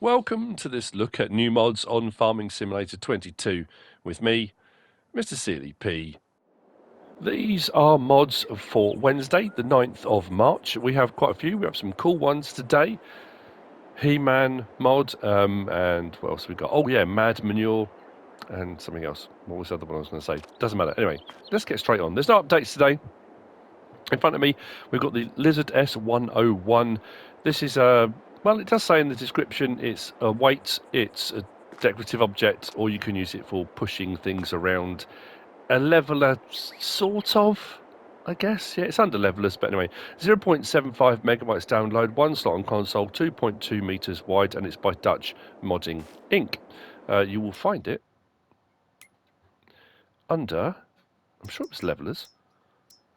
Welcome to this look at new mods on Farming Simulator 22 with me, MrSealyp. These are mods for Wednesday, the 9th of March. We have quite a few. We have some cool ones today. He-Man mod, and what else have we got? Oh yeah, Mad Manure, and something else. What was the other one I was going to say? Doesn't matter. Anyway, let's get straight on. There's no updates today. In front of me, we've got the Lizard S101. This is well, it does say in the description it's a weight, it's a decorative object, or you can use it for pushing things around. A leveler, sort of, I guess. Yeah, it's under levelers, but anyway. 0.75 megabytes download, one slot on console, 2.2 meters wide, and it's by Dutch Modding Inc. You will find it under, I'm sure it was levelers,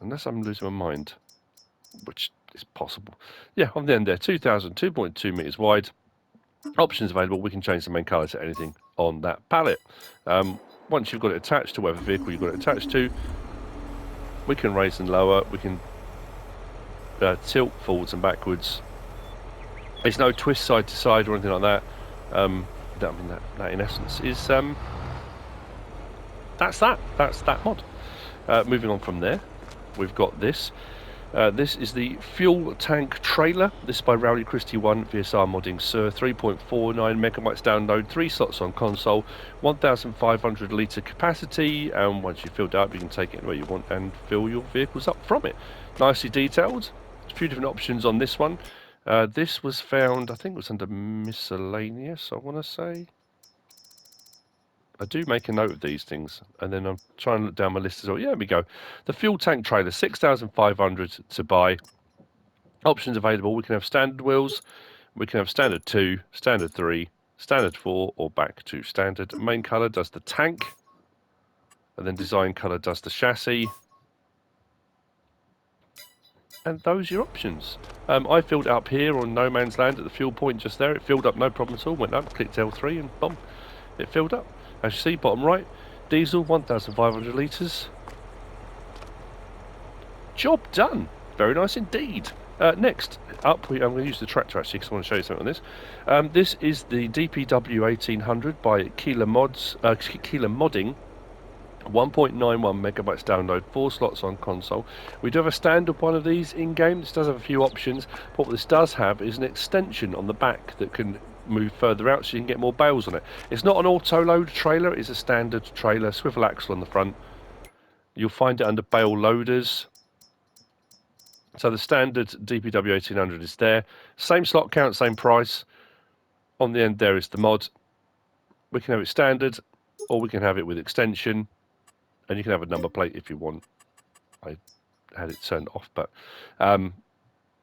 unless I'm losing my mind, which is possible. Yeah, on the end there, 2.2 meters wide. Options available. We can change the main colour to anything on that pallet. Once you've got it attached to whatever vehicle you've got it attached to, we can raise and lower. We can tilt forwards and backwards. There's no twist side to side or anything like that. I mean that in essence is that's that mod. Moving on from there, we've got this. This is the fuel tank trailer. This is by Rowley Christie 1 VSR Modding Sir. 3.49 megabytes download, 3 slots on console, 1,500 litre capacity, and once you've filled it up you can take it where you want and fill your vehicles up from it. Nicely detailed. There's a few different options on this one. This was found, I think it was under miscellaneous, I want to say. I do make a note of these things, and then I'm trying to look down my list as well. Yeah, there we go. The fuel tank trailer, 6,500 to buy. Options available. We can have standard wheels, we can have standard 2, standard 3, standard 4, or back to standard. Main colour does the tank, and then design colour does the chassis. And those are your options. I filled it up here on No Man's Land at the fuel point just there. It filled up, no problem at all. Went up, clicked L3, and boom, it filled up. As you see, bottom right, diesel, 1,500 litres. Job done. Very nice indeed. Next up, I'm going to use the tractor actually because I want to show you something on this. This is the DPW 1800 by Keilermodding. 1.91 megabytes download, 4 slots on console. We do have a standard one of these in-game. This does have a few options, but what this does have is an extension on the back that can move further out so you can get more bales on it. It's not an auto-load trailer, it's a standard trailer, swivel axle on the front. You'll find it under bale loaders. So the standard DPW 1800 is there. Same slot count, same price. On the end there is the mod. We can have it standard, or we can have it with extension. And you can have a number plate if you want. I had it turned off, but and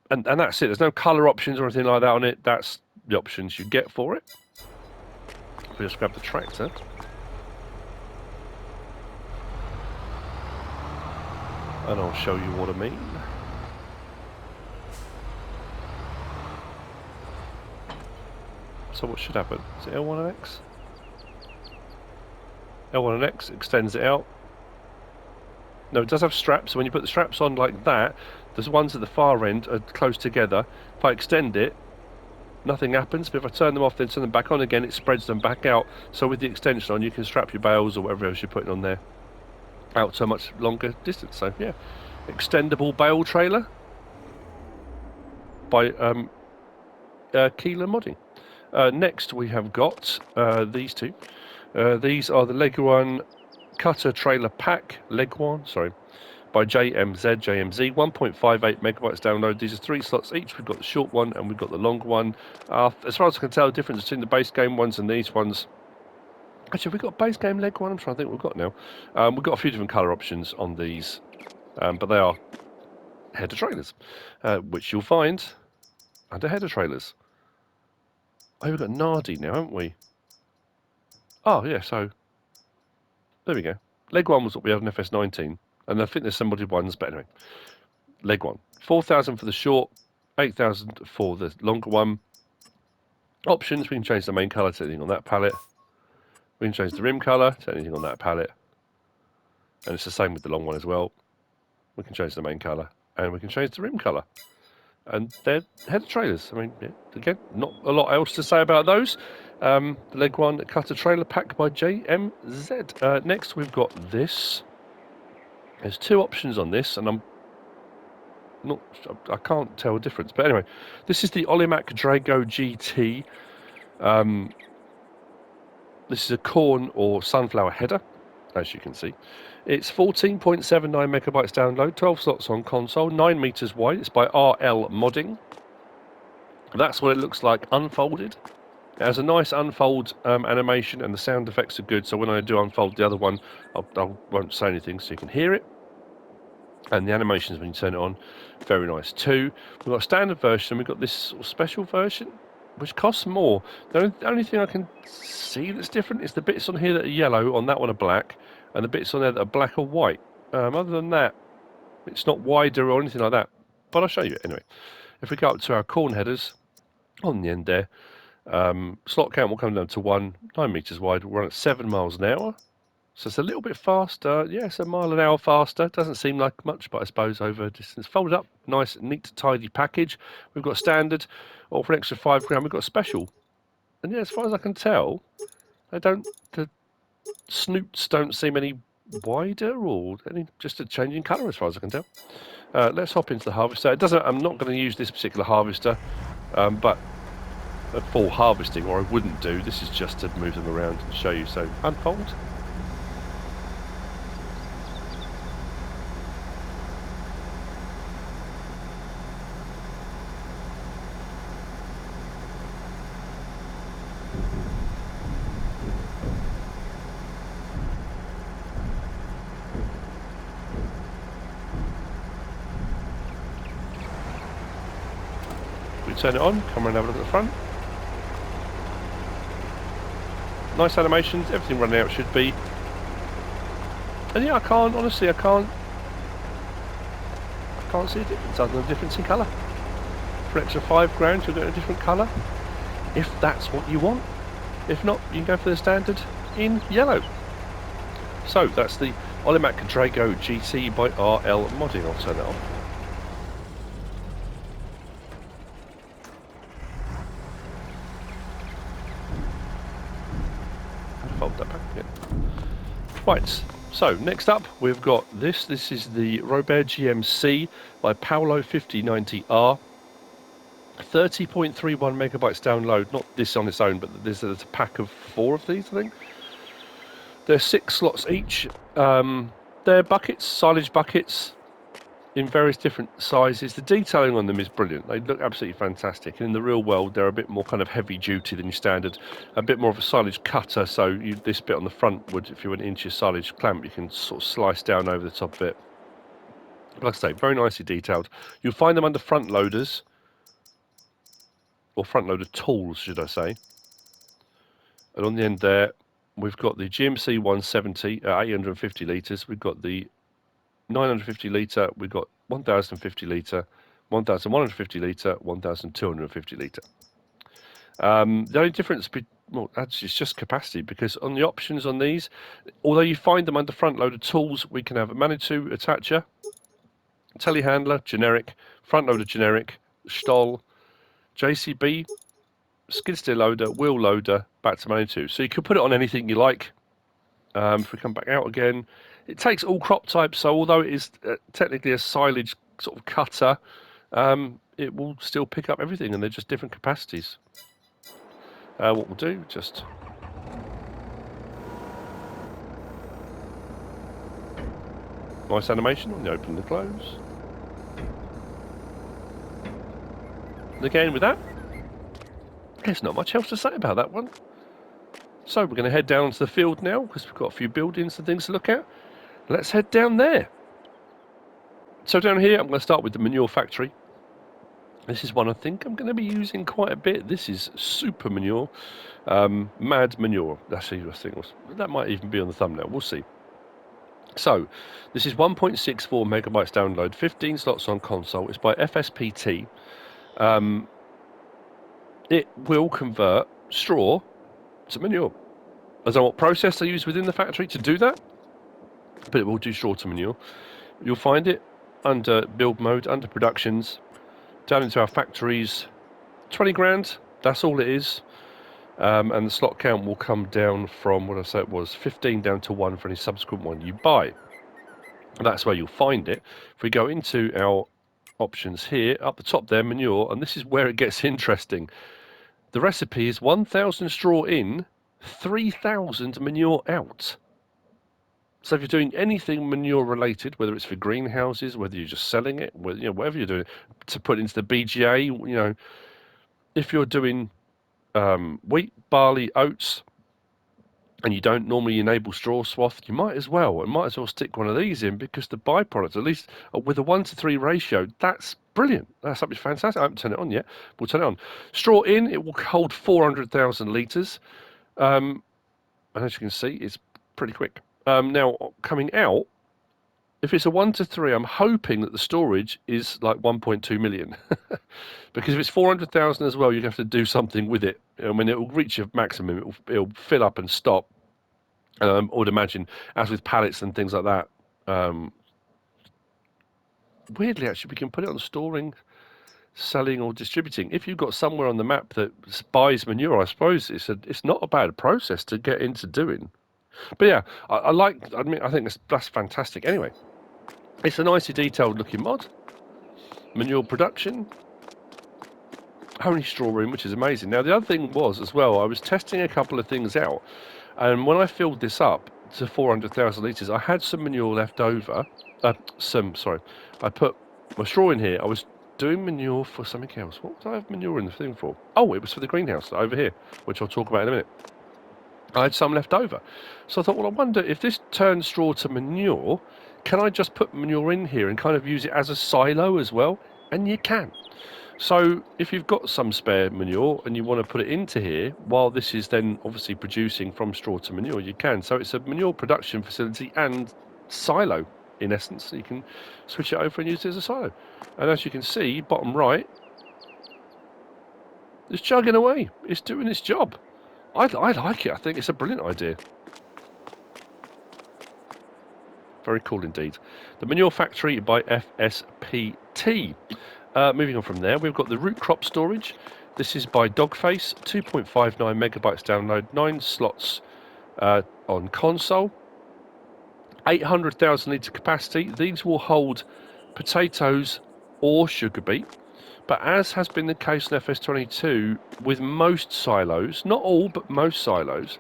that's it. There's no colour options or anything like that on it. That's the options you get for it. We just grab the tractor. And I'll show you what I mean. So what should happen? Is it L1 and X? L1 and X extends it out. No, it does have straps, so when you put the straps on like that, there's ones at the far end are close together. If I extend it, nothing happens, but if I turn them off then turn them back on again, it spreads them back out. So with the extension on, you can strap your bales or whatever else you're putting on there out to a much longer distance. So yeah, extendable bale trailer by Keilermodding. Next we have got these two. These are the Leguan Cutter Trailer Pack, Leguan, sorry, by JMZ, 1.58 megabytes download. These are 3 slots each. We've got the short one and we've got the long one. As far as I can tell, the difference between the base game ones and these ones. Actually, have we got base game Leguan? I'm trying to think what we've got now. We've got a few different colour options on these, but they are header trailers, which you'll find under header trailers. Oh, we've got Nardi now, haven't we? Oh, yeah, so there we go. Leguan was what we had in FS19, and I think there's some modded ones, but anyway. Leguan. 4,000 for the short, 8,000 for the longer one. Options, we can change the main colour to anything on that pallet. We can change the rim colour to anything on that pallet. And it's the same with the long one as well. We can change the main colour, and we can change the rim colour. and they're header trailers. I mean, yeah, again, not a lot else to say about those. The Leguan cutter trailer pack by JMZ. Next, we've got this. There's two options on this, and I can't tell the difference. But anyway, this is the Olimac Drago GT. This is a corn or sunflower header, as you can see. It's 14.79 megabytes download, 12 slots on console, 9 meters wide. It's by RLModding. That's what it looks like unfolded. It has a nice unfold animation, and the sound effects are good. So when I do unfold the other one, I won't say anything, so you can hear it. And the animations when you turn it on, very nice too. We've got a standard version, and we've got this sort of special version, which costs more. The only thing I can see that's different is the bits on here that are yellow, on that one are black, and the bits on there that are black or white. Other than that, it's not wider or anything like that. But I'll show you it anyway. If we go up to our corn headers, on the end there, slot count will come down to 1, 9 meters wide. We'll run at 7 miles an hour. So it's a little bit faster. Yeah, it's a mile an hour faster. Doesn't seem like much, but I suppose over distance. Folded up, nice, neat, tidy package. We've got standard, or for an extra £5, we've got special. And yeah, as far as I can tell, the snoots don't seem any wider or just a change in colour as far as I can tell. Let's hop into the harvester. I'm not going to use this particular harvester, but for harvesting, or I wouldn't do. This is just to move them around and show you. So unfold. We turn it on, come around and have a look at the front. Nice animations, everything running out should be. And yeah, I can't see a difference other than a difference in colour. For an extra £5, you'll get a different colour, if that's what you want. If not, you can go for the standard in yellow. So that's the Olimac Drago GT by RLModding. I'll turn that on. Fold that back again. Right, so next up we've got this. This is the Robert GMC by Paolo5090R. 30.31 megabytes download. Not this on its own, but there's a pack of 4 of these, I think. They're 6 slots each. They're buckets, silage buckets, in various different sizes. The detailing on them is brilliant. They look absolutely fantastic. And in the real world, they're a bit more kind of heavy duty than your standard. A bit more of a silage cutter. So this bit on the front would, if you went into your silage clamp, you can sort of slice down over the top of it. Like I say, very nicely detailed. You'll find them under front loaders, or front loader tools, should I say. And on the end there, we've got the GMC 170 850 litres. We've got the 950 litre, we've got 1050 litre, 1150 litre, 1250 litre. The only difference, well, actually, it's just capacity, because on the options on these, although you find them under front loader tools, we can have a Manitou attacher, telehandler, generic, front loader generic, Stoll, JCB, skid steer loader, wheel loader, back to Manitou. So you can put it on anything you like. If we come back out again, it takes all crop types, so although it is technically a silage sort of cutter, it will still pick up everything, and they're just different capacities. What we'll do, just nice animation on the open and the close. And again with that, there's not much else to say about that one. So we're going to head down to the field now, because we've got a few buildings and things to look at. Let's head down there. So down here, I'm going to start with the manure factory. This is one I think I'm going to be using quite a bit. This is super manure, Mad Manure. That's I think that might even be on the thumbnail. We'll see. So this is 1.64 megabytes download, 15 slots on console. It's by FSPT. It will convert straw to manure. I don't know what process they use within the factory to do that, but it will do straw to manure. You'll find it under build mode, under productions, down into our factories, 20 grand, that's all it is. And the slot count will come down from, what I say it was, 15 down to 1 for any subsequent one you buy. That's where you'll find it. If we go into our options here, up the top there, manure, and this is where it gets interesting. The recipe is 1,000 straw in, 3,000 manure out. So if you're doing anything manure related, whether it's for greenhouses, whether you're just selling it, whether, whatever you're doing, to put into the BGA, if you're doing wheat, barley, oats, and you don't normally enable straw swath, you might as well stick one of these in, because the byproducts, at least with a 1-to-3 ratio, that's brilliant. That's something fantastic. I haven't turned it on yet. We'll turn it on. Straw in, it will hold 400,000 litres. And as you can see, it's pretty quick. Now, coming out, if it's a 1-to-3, I'm hoping that the storage is like 1.2 million. Because if it's 400,000 as well, you'd have to do something with it. I mean, it will reach a maximum. It'll fill up and stop. I would imagine, as with pallets and things like that. Weirdly, actually, we can put it on storing, selling, or distributing. If you've got somewhere on the map that buys manure, I suppose it's not a bad process to get into doing. But yeah, I think that's fantastic. Anyway, it's a nicely detailed looking mod. Manure production. Only straw room, which is amazing. Now, the other thing was, as well, I was testing a couple of things out. And when I filled this up to 400,000 litres, I had some manure left over. I put my straw in here. I was doing manure for something else. What did I have manure in the thing for? Oh, it was for the greenhouse over here, which I'll talk about in a minute. I had some left over. So I thought, well, I wonder if this turns straw to manure, can I just put manure in here and kind of use it as a silo as well? And you can. So if you've got some spare manure and you want to put it into here, while this is then obviously producing from straw to manure, you can. So it's a manure production facility and silo, in essence. So you can switch it over and use it as a silo. And as you can see, bottom right, it's chugging away. It's doing its job. I like it. I think it's a brilliant idea. Very cool indeed. The Manure Factory by FSPT. Moving on from there, we've got the root crop storage. This is by Dogface, 2.59 megabytes download, 9 slots on console, 800,000 litre capacity. These will hold potatoes or sugar beet. But as has been the case in FS22, with most silos, not all, but most silos,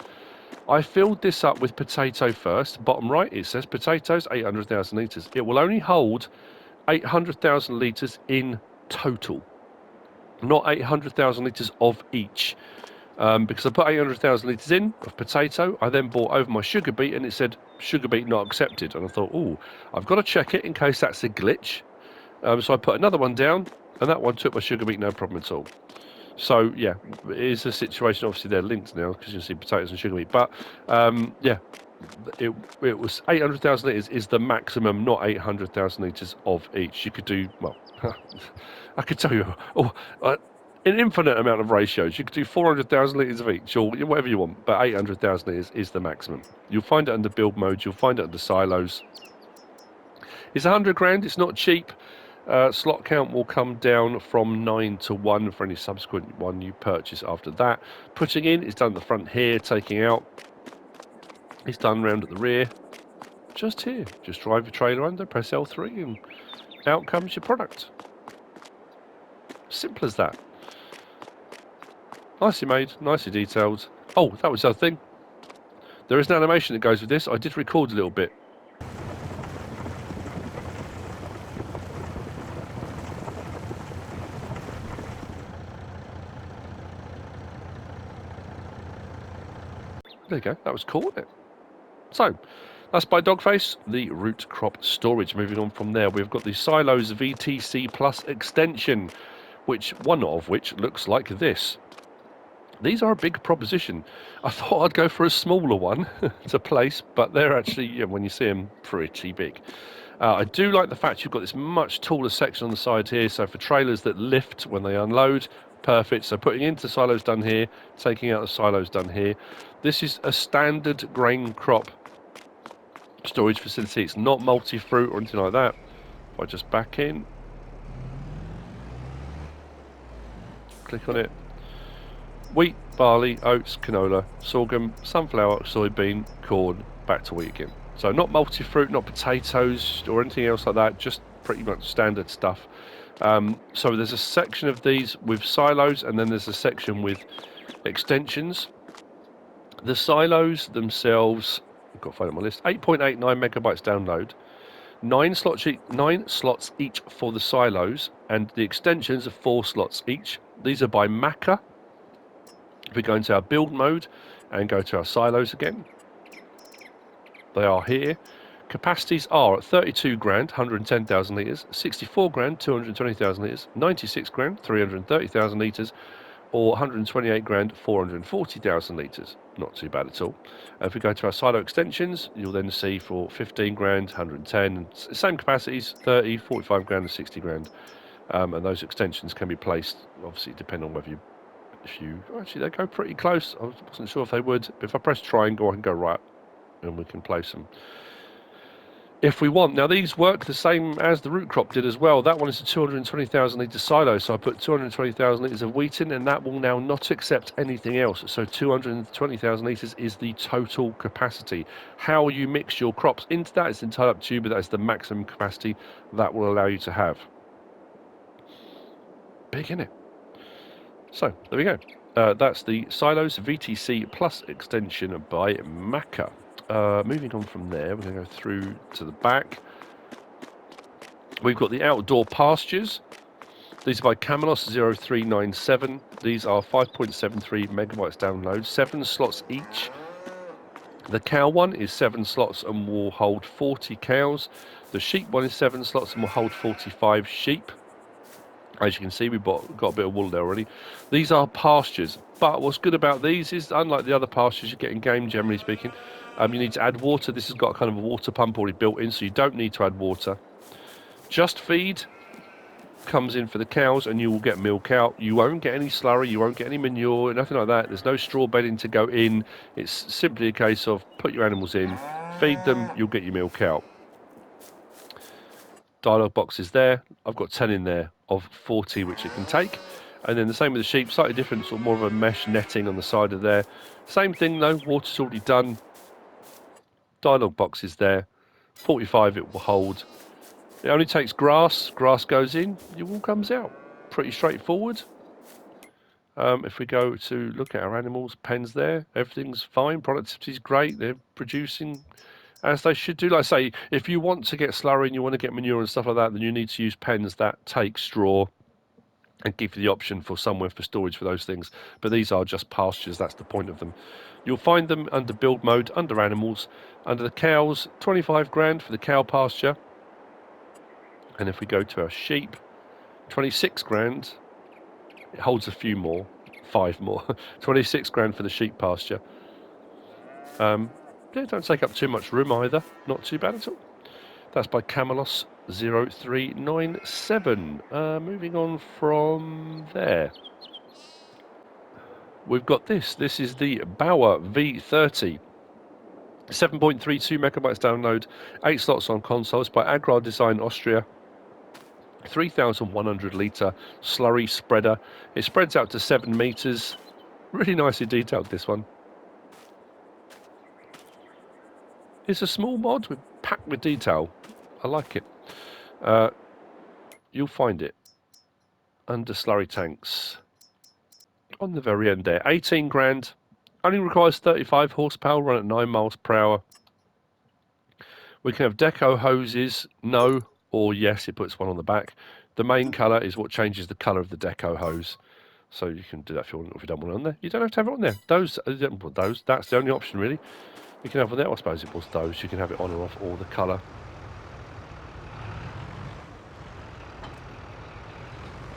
I filled this up with potato first. Bottom right, it says potatoes, 800,000 litres. It will only hold 800,000 litres in total, not 800,000 litres of each. Because I put 800,000 litres in of potato, I then bought over my sugar beet and it said sugar beet not accepted. And I thought, oh, I've got to check it in case that's a glitch. So I put another one down, and that one took my sugar beet, no problem at all. So yeah, it is a situation. Obviously, they're linked now because you can see potatoes and sugar beet. But yeah, it was 800,000 litres is the maximum, not 800,000 litres of each. You could do, well, I could tell you, an infinite amount of ratios. You could do 400,000 litres of each, or whatever you want. But 800,000 litres is the maximum. You'll find it under build mode. You'll find it under silos. It's 100 grand. It's not cheap. Slot count will come down from 9 to 1 for any subsequent one you purchase after that. Putting in is done at the front here, taking out is done round at the rear. Just here. Just drive your trailer under, press L3 and out comes your product. Simple as that. Nicely made, nicely detailed. Oh, that was the other thing. There is an animation that goes with this. I did record a little bit. There you go, that was cool, wasn't it? So, that's by Dogface, the root crop storage. Moving on from there, we've got the Silos VTC Plus extension, one of which looks like this. These are a big proposition. I thought I'd go for a smaller one to place, but they're actually, when you see them, pretty big. I do like the fact you've got this much taller section on the side here, so for trailers that lift when they unload, perfect. So putting into silos done here, taking out the silos done here. This is a standard grain crop storage facility. It's not multi-fruit or anything like that. If I just back in, click on it. Wheat, barley, oats, canola, sorghum, sunflower, soybean, corn, back to wheat again. So not multi-fruit, not potatoes or anything else like that, just pretty much standard stuff. So there's a section of these with silos, and then there's a section with extensions. The silos themselves, I've got to find it on my list, 8.89 megabytes download, 9 slots each for the silos, and the extensions are 4 slots each. These are by Maca. If we go into our build mode and go to our silos again, they are here. Capacities are at 32 grand, 110,000 litres, 64 grand, 220,000 litres, 96 grand, 330,000 litres, or 128 grand, 440,000 litres. Not too bad at all. If we go to our silo extensions, you'll then see for 15 grand, 110, same capacities, 30, 45 grand and 60 grand. And those extensions can be placed, obviously, depending on whether you, actually they go pretty close. I wasn't sure if they would. If I press triangle, I can go right and we can place them if we want. Now these work the same as the root crop did as well. That one is a 220,000 litre silo, so I put 220,000 litres of wheat in, and that will now not accept anything else. So 220,000 litres is the total capacity. How you mix your crops into that is entirely up to you, but that is the maximum capacity that will allow you to have. Big, isn't it? So there we go. That's the Silos VTC Plus extension by Maca. Moving on from there, we're going to go through to the back. We've got the outdoor pastures. These are by Camelos0397. These are 5.73 megabytes download, 7 slots each. The cow one is 7 slots and will hold 40 cows. The sheep one is 7 slots and will hold 45 sheep. As you can see, we've got a bit of wool there already. These are pastures, but what's good about these is, unlike the other pastures you get in game, generally speaking, you need to add water. This has got kind of a water pump already built in, so you don't need to add water. Just feed comes in for the cows, and you will get milk out. You won't get any slurry, you won't get any manure, nothing like that. There's no straw bedding to go in. It's simply a case of put your animals in, feed them, you'll get your milk out. Dialogue box is there. I've got 10 in there of 40 which it can take. And then the same with the sheep, slightly different, sort of more of a mesh netting on the side of there. Same thing though, water's already done. Dialogue box is there. 45 it will hold. It only takes grass. Grass goes in, your wool comes out. Pretty straightforward. If we go to look at our animals, pens there, everything's fine. Productivity's great. They're producing as they should do. Like I say, if you want to get slurry and you want to get manure and stuff like that, then you need to use pens that take straw and give you the option for somewhere for storage for those things. But these are just pastures, that's the point of them. You'll find them under build mode, under animals, under the cows, 25 grand for the cow pasture. And if we go to our sheep, 26 grand. It holds a few more, 5 more. 26 grand for the sheep pasture. Yeah, don't take up too much room either. Not too bad at all. That's by Camelos0397. Moving on from there. We've got this. This is the Bauer V30. 7.32 megabytes download. 8 slots on consoles by AgrarDesignAustria. 3,100 litre slurry spreader. It spreads out to 7 meters. Really nicely detailed, this one. It's a small mod packed with detail. I like it. You'll find it under slurry tanks on the very end there. 18 grand. Only requires 35 horsepower, run at 9 miles per hour. We can have deco hoses, no or yes, it puts one on the back. The main colour is what changes the colour of the deco hose. So you can do that if you don't want it on there. You don't have to have it on there. Those, that's the only option really. You can have it on there, I suppose it was those. You can have it on or off, or the colour.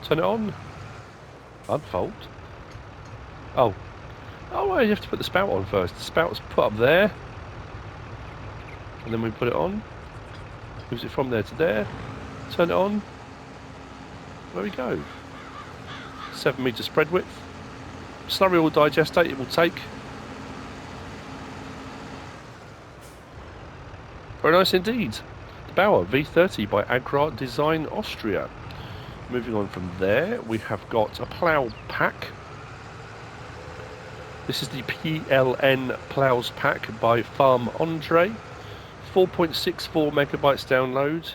Turn it on. Unfold. Oh, well, you have to put the spout on first. The spout's put up there. And then we put it on. Moves it from there to there. Turn it on. There we go. 7 metre spread width. Slurry will digestate, it will take. Very nice indeed. The Bauer V30 by AgrarDesignAustria. Moving on from there, we have got a plough pack. This is the PLN Plows pack by FarmAndrei. 4.64 megabytes download.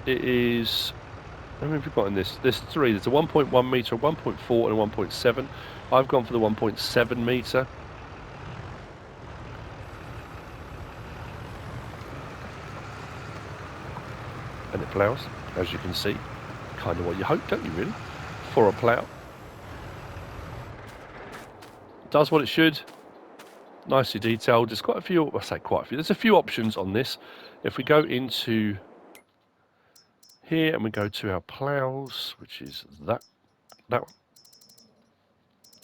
It is... How many have we got in this? There's three. There's a 1.1 metre, a 1.4 and a 1.7. I've gone for the 1.7 metre. And it ploughs, as you can see. Kind of what you hope, don't you, really? For a plough. Does what it should. Nicely detailed. There's quite a few, I say quite a few, there's a few options on this. If we go into here and we go to our ploughs, which is that one.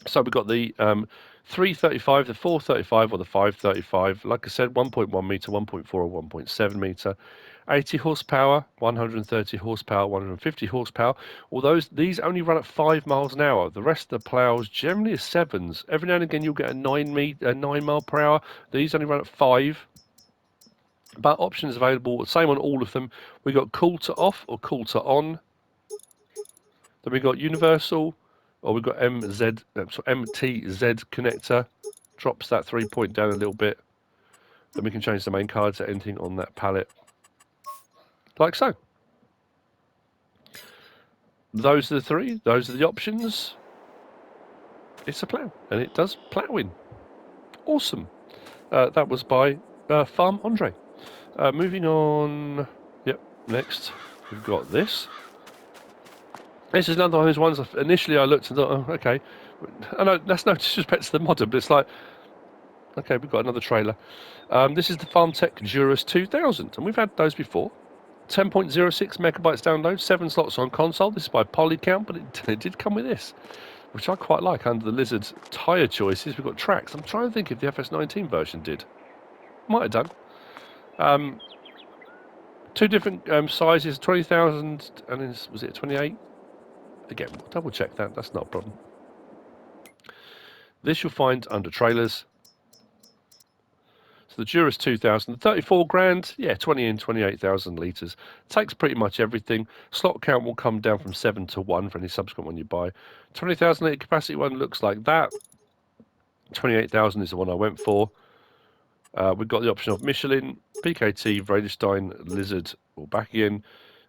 So we've got the 335, the 435 or the 535. Like I said, 1.1 metre, 1.4 or 1.7 metre. 80 horsepower, 130 horsepower, 150 horsepower. Although these only run at 5 miles an hour. The rest of the ploughs generally are 7s. Every now and again you'll get a 9 mile per hour. These only run at 5. But options available, same on all of them. We've got cool to off or cool to on. Then we've got universal, or we've got MTZ connector. Drops that 3-point down a little bit. Then we can change the main card to anything on that pallet. Like so. Those are the three. Those are the options. It's a plough, and it does ploughing. Awesome. That was by FarmAndrei. Moving on. Yep, next we've got this. This is another one of those ones. Initially, I looked and thought, oh, okay. I know that's no disrespect to the modder, but it's like, okay, we've got another trailer. This is the Farmtech Jurrass 2000, and we've had those before. 10.06 megabytes download, 7 slots on console. This is by PolyCount, but it did come with this, which I quite like. Under the Lizard tyre choices, we've got tracks. I'm trying to think if the FS19 version did. Might have done. Two different sizes, 20,000, and was it 28? Again, we'll double check that. That's not a problem. This you'll find under trailers. So the Jurrass 2000, 34 grand, yeah, 20 and 28,000 litres. Takes pretty much everything. Slot count will come down from 7 to 1 for any subsequent one you buy. 20,000 litre capacity one looks like that. 28,000 is the one I went for. We've got the option of Michelin, PKT, Vredestein, Lizard, or back again.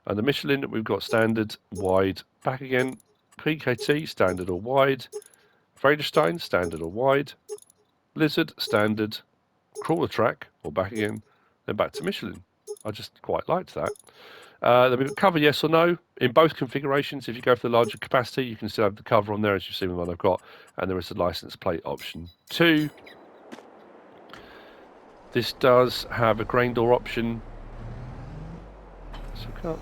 And the Michelin, we've got standard, wide, back again. PKT, standard or wide. Vredestein, standard or wide. Lizard, standard. Crawler track, or back again, then back to Michelin. I just quite liked that. Then we've got cover yes or no in both configurations. If you go for the larger capacity, you can still have the cover on there, as you've seen with the one I've got, and there is a license plate option too. This does have a grain door option. Let's hook up.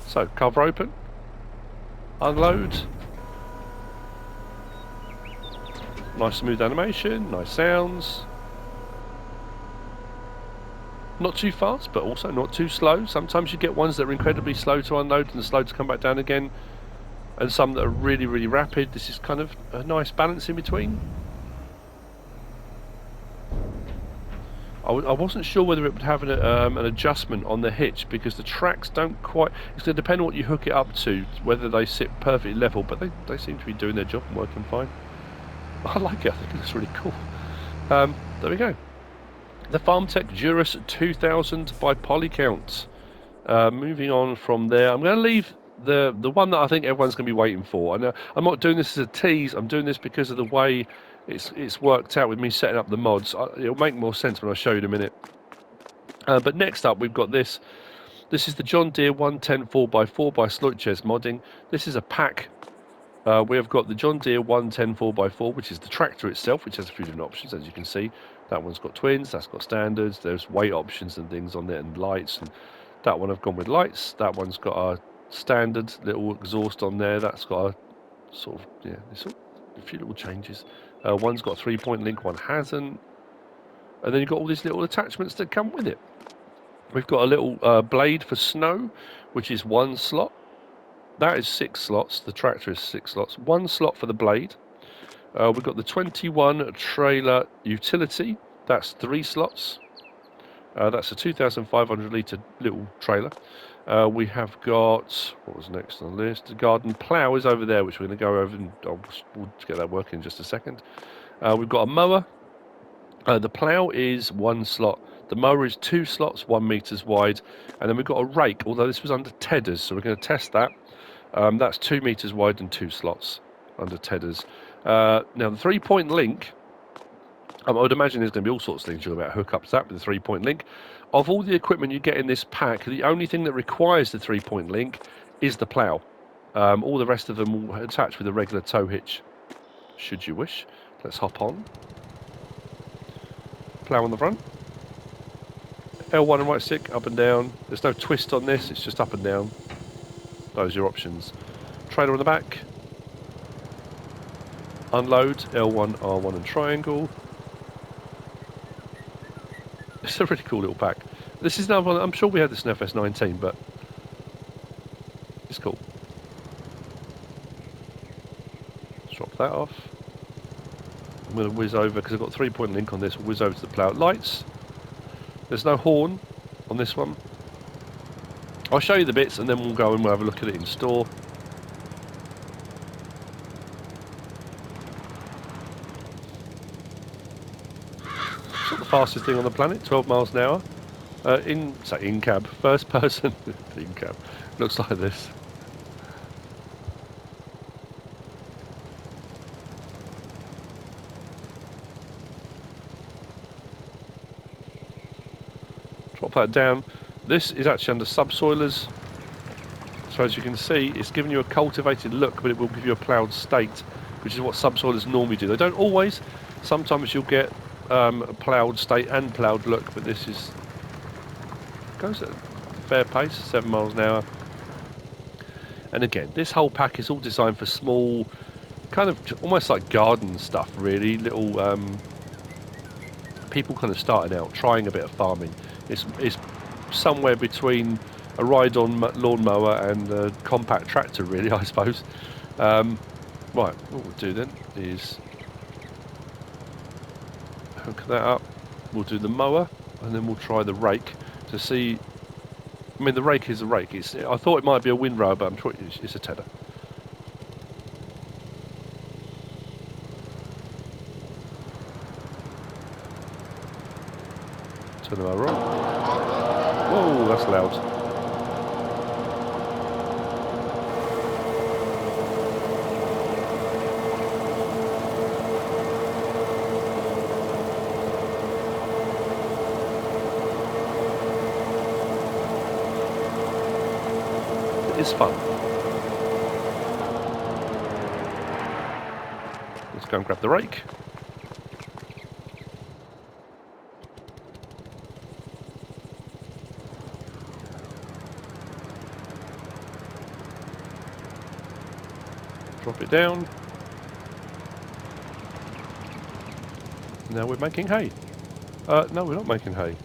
So cover open, unload. Nice smooth animation, nice sounds. Not too fast, but also not too slow. Sometimes you get ones that are incredibly slow to unload and slow to come back down again, and some that are really, really rapid. This is kind of a nice balance in between. I wasn't sure whether it would have an adjustment on the hitch, because the tracks don't quite... It's going to depend on what you hook it up to, whether they sit perfectly level, but they seem to be doing their job and working fine. I like it. I think it looks really cool. There we go. The Farmtech Jurrass 2000 by PolyCount. Moving on from there, I'm going to leave the one that I think everyone's going to be waiting for. And I'm not doing this as a tease. I'm doing this because of the way it's worked out with me setting up the mods. It'll make more sense when I show you in a minute. But next up, we've got this. This is the John Deere 110 4x4 by SleutjesModding. This is a pack. We have got the John Deere 110 4x4, which is the tractor itself, which has a few different options, as you can see. That one's got twins, that's got standards, there's weight options and things on there, and lights. And that one I've gone with lights. That one's got a standard little exhaust on there. That's got a sort of, yeah, a few little changes. One's got a 3-point link, one hasn't. And then you've got all these little attachments that come with it. We've got a little blade for snow, which is 1 slot. That is 6 slots. The tractor is 6 slots. 1 slot for the blade. We've got the 21 trailer utility. That's 3 slots. That's a 2,500 litre little trailer. We have got, what was next on the list? The garden plough is over there, which we're going to go over and we'll get that working in just a second. We've got a mower. The plough is 1 slot. The mower is 2 slots, 1 metres wide. And then we've got a rake, although this was under tedders, so we're going to test that. That's 2 metres wide and 2 slots under tedders. Now, the 3-point link, I would imagine there's going to be all sorts of things you're about hookups that with the 3-point link. Of all the equipment you get in this pack, the only thing that requires the 3-point link is the plough. All the rest of them will attach with a regular tow hitch, should you wish. Let's hop on. Plough on the front. L1 and right stick, up and down. There's no twist on this, it's just up and down. Those are your options. Trailer on the back. Unload, L1, R1 and triangle. It's a really cool little pack. This is another one, I'm sure we had this in FS19, but it's cool. Drop that off. I'm going to whiz over, because I've got 3-point link on this, whiz over to the plough. Lights. There's no horn on this one. I'll show you the bits and then we'll go and we'll have a look at it in store. It's not the fastest thing on the planet, 12 miles an hour. In cab, first person, in cab. Looks like this. Drop that down. This is actually under subsoilers. So as you can see, it's giving you a cultivated look, but it will give you a ploughed state, which is what subsoilers normally do. They don't always. Sometimes you'll get a ploughed state and ploughed look, but this is goes at a fair pace, 7 miles an hour. And again, this whole pack is all designed for small, kind of almost like garden stuff, really. Little people kind of starting out, trying a bit of farming. It's somewhere between a ride-on lawnmower and a compact tractor, really, I suppose. Right, what we'll do then is hook that up. We'll do the mower, and then we'll try the rake to see. I mean, the rake is a rake. I thought it might be a windrower, but I'm sure it's a tedder. Turn the mower on. Whoa, that's loud. It's fun. Let's go and grab the rake. Drop it down. Now we're making hay. No, we're not making hay.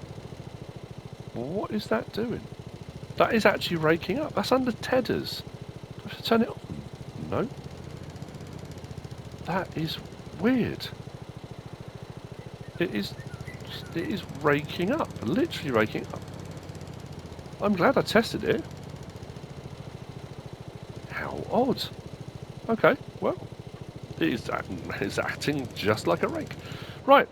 What is that doing? That is actually raking up. That's under tedders. I have to turn it on. No. That is weird. It is raking up. Literally raking up. I'm glad I tested it. How odd. Okay, well, it's acting just like a rake. Right.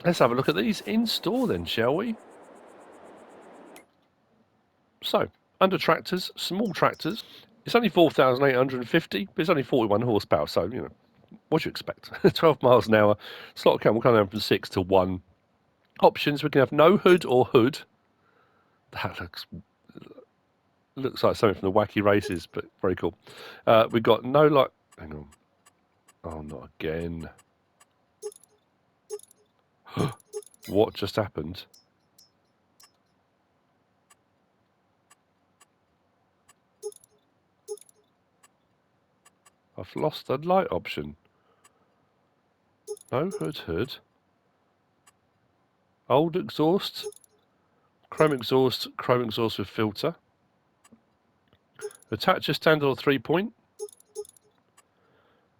Let's have a look at these in store then, shall we? So, under tractors, small tractors, it's only 4,850, but it's only 41 horsepower, so, you know, what do you expect? 12 miles an hour, slot count will come down from 6 to 1. Options, we can have no hood or hood. That looks like something from the Wacky Races, but very cool. We've got no light, hang on. Oh, not again. What just happened? I've lost the light option. No hood. Old exhaust. Chrome exhaust with filter. Attacher standard or 3-point.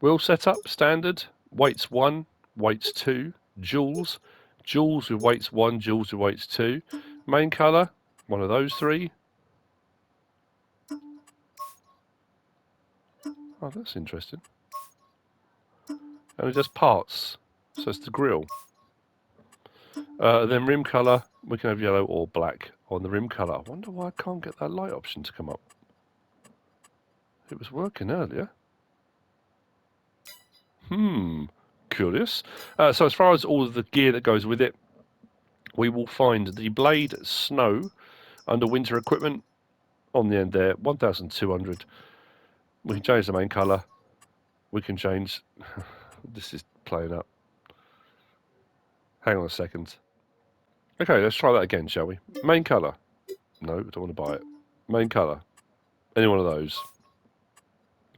Wheel setup standard. Weights 1, weights 2, joules. Jewels with weights 1, jewels with weights 2. Main colour, one of those 3. Oh, that's interesting. And it does parts, so it's the grill. Then rim colour, we can have yellow or black on the rim colour. I wonder why I can't get that light option to come up. It was working earlier. Curious. So as far as all of the gear that goes with it, we will find the blade snow under winter equipment on the end there, 1,200. We can change the main colour. We can change... This is playing up. Hang on a second. Okay, let's try that again, shall we? Main colour. No, I don't want to buy it. Main colour. Any one of those.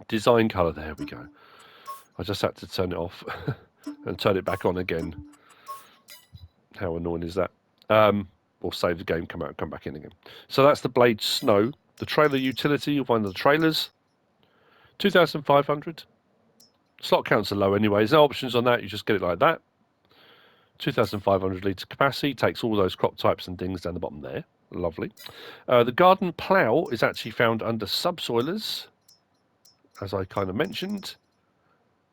Design colour. There we go. I just had to turn it off and turn it back on again. How annoying is that? Or save the game, come out and come back in again. So that's the blade snow. The trailer utility, you'll find the trailers. 2,500. Slot counts are low anyway. There's no options on that. You just get it like that. 2,500 litre capacity. Takes all those crop types and things down the bottom there. Lovely. The garden plough is actually found under subsoilers, as I kind of mentioned.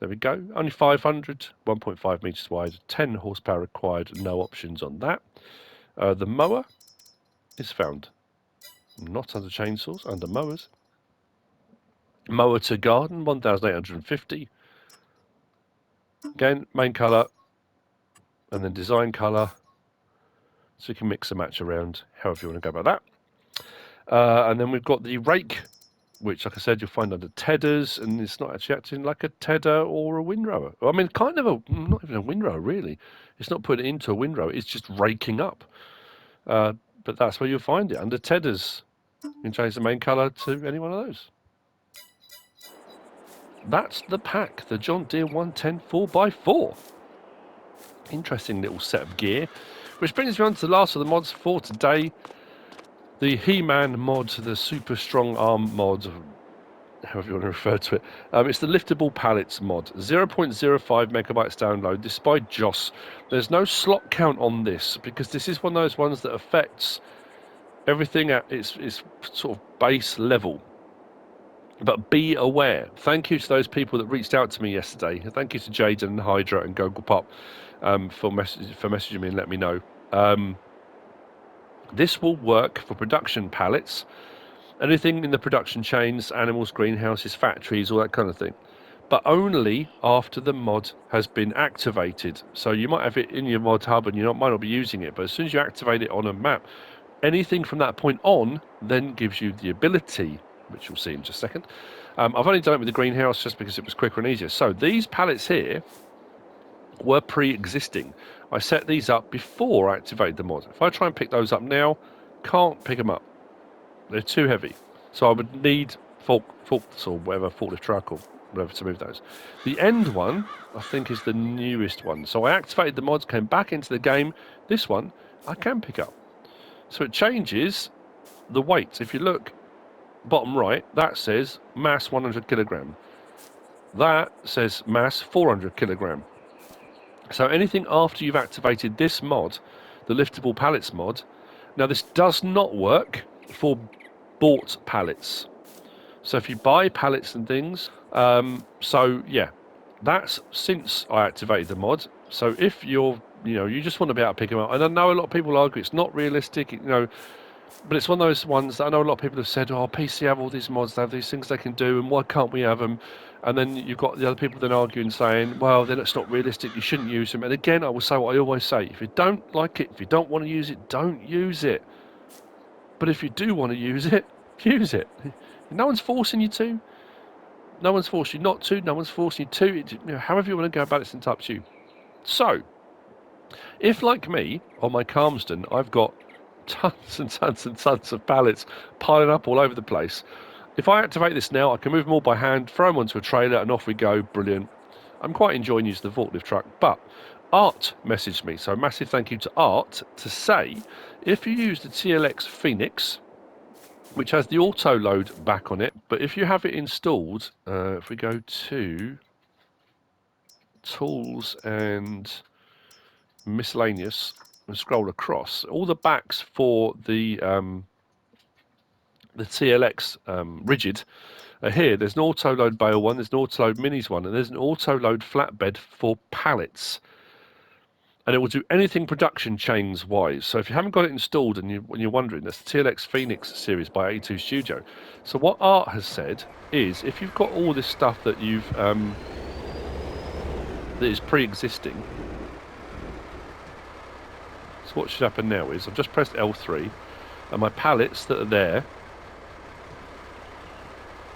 There we go. Only 500, 1.5 metres wide, 10 horsepower required. No options on that. The mower is found not under chainsaws, under mowers. Mower to garden, 1,850. Again, main colour and then design colour. So you can mix and match around however you want to go about that. And then we've got the rake, which, like I said, you'll find under tedders, and it's not actually acting like a tedder or a windrower. I mean, kind of not even a windrower, really. It's not putting it into a windrower, it's just raking up. But that's where you'll find it, under tedders. You can change the main colour to any one of those. That's the pack, the John Deere 110 4x4. Interesting little set of gear. Which brings me on to the last of the mods for today. The He-Man mod, the super strong arm mod, however you want to refer to it. It's the Liftable Pallets mod. 0.05 megabytes download. This is by Joss. There's no slot count on this, because this is one of those ones that affects everything at its sort of base level. But be aware. Thank you to those people that reached out to me yesterday. Thank you to Jaden and Hydra and Google Pop for messaging me and let me know. This will work for production pallets. Anything in the production chains, animals, greenhouses, factories, all that kind of thing. But only after the mod has been activated. So you might have it in your mod hub and you might not be using it. But as soon as you activate it on a map, anything from that point on then gives you the ability, which you'll see in just a second. I've only done it with the greenhouse just because it was quicker and easier. So these pallets here were pre-existing. I set these up before I activated the mod. If I try and pick those up now, can't pick them up. They're too heavy. So I would need forklifts or whatever, forklift truck or whatever to move those. The end one, I think, is the newest one. So I activated the mods, came back into the game. This one, I can pick up. So it changes the weight. If you look, bottom right, that says mass 100 kilogram. That says mass 400 kilogram. So anything after you've activated this mod, the Liftable Pallets mod, now this does not work for bought pallets. So if you buy pallets and things, so yeah, that's since I activated the mod. So if you're, you just want to be able to pick them up, and I know a lot of people argue it's not realistic, but it's one of those ones that I know a lot of people have said, oh, PC have all these mods, they have these things they can do, and why can't we have them? And then you've got the other people then arguing, saying, well, then it's not realistic, you shouldn't use them. And again, I will say what I always say, if you don't like it, if you don't want to use it, don't use it. But if you do want to use it, use it. No one's forcing you to. No one's forcing you not to. No one's forcing you to. However you want to go about it, it's up to you. So, if like me, on my Calmsden, I've got tons and tons and tons of pallets piling up all over the place. If I activate this now, I can move them all by hand, throw them onto a trailer, and off we go. Brilliant. I'm quite enjoying using the forklift truck. But Art messaged me, so massive thank you to Art, to say if you use the TLX Phoenix, which has the auto load back on it, but if you have it installed, if we go to tools and miscellaneous, and scroll across, all the backs for the TLX rigid are here. There's an auto-load bale one, there's an auto-load minis one, and there's an auto-load flatbed for pallets. And it will do anything production chains wise. So if you haven't got it installed and you're wondering, that's the TLX Phoenix series by A2 Studio. So what Art has said is, if you've got all this stuff that you've that is pre-existing, so what should happen now is I've just pressed L3, and my pallets that are there,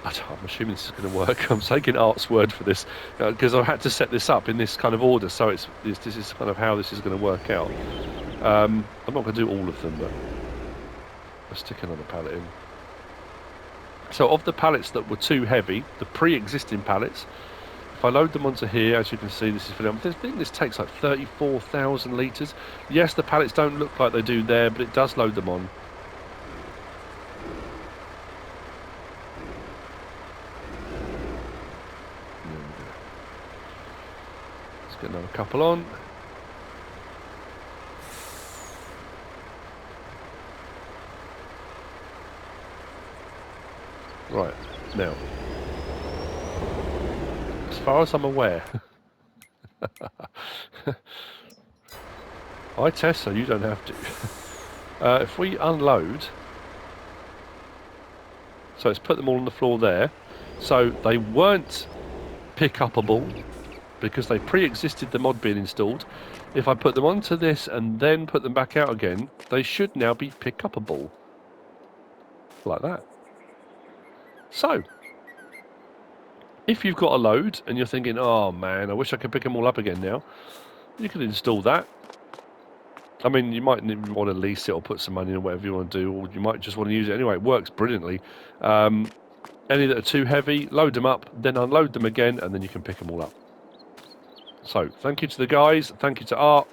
I'm assuming this is going to work. I'm taking Art's word for this because I've had to set this up in this kind of order, so this is kind of how this is going to work out. I'm not going to do all of them, but I'll stick another pallet in. So of the pallets that were too heavy, the pre-existing pallets, if I load them onto here, as you can see, this is for them. I think this takes like 34,000 litres. Yes, the pallets don't look like they do there, but it does load them on. Get another couple on. Right, now, as far as I'm aware, I test so you don't have to. If we unload, so let's put them all on the floor there. So they weren't pick-upable because they pre-existed the mod being installed. If I put them onto this and then put them back out again, they should now be pick-upable. Like that. So, if you've got a load and you're thinking, oh man, I wish I could pick them all up again now, you can install that. I mean, you might want to lease it or put some money in or whatever you want to do, or you might just want to use it anyway. It works brilliantly. Any that are too heavy, load them up, then unload them again, and then you can pick them all up. So, thank you to the guys, thank you to Art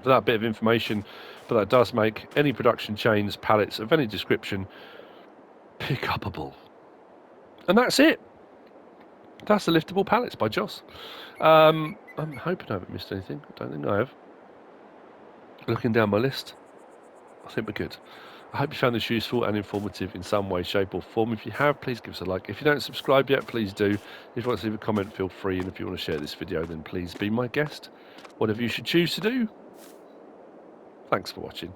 for that bit of information, but that does make any production chains, pallets of any description, pick-upable. And that's it. That's the liftable pallets by Joss. I'm hoping I haven't missed anything. I don't think I have. Looking down my list, I think we're good. I hope you found this useful and informative in some way, shape or form. If you have, please give us a like. If you don't subscribe yet, please do. If you want to leave a comment, feel free. And if you want to share this video, then please be my guest. Whatever you should choose to do. Thanks for watching.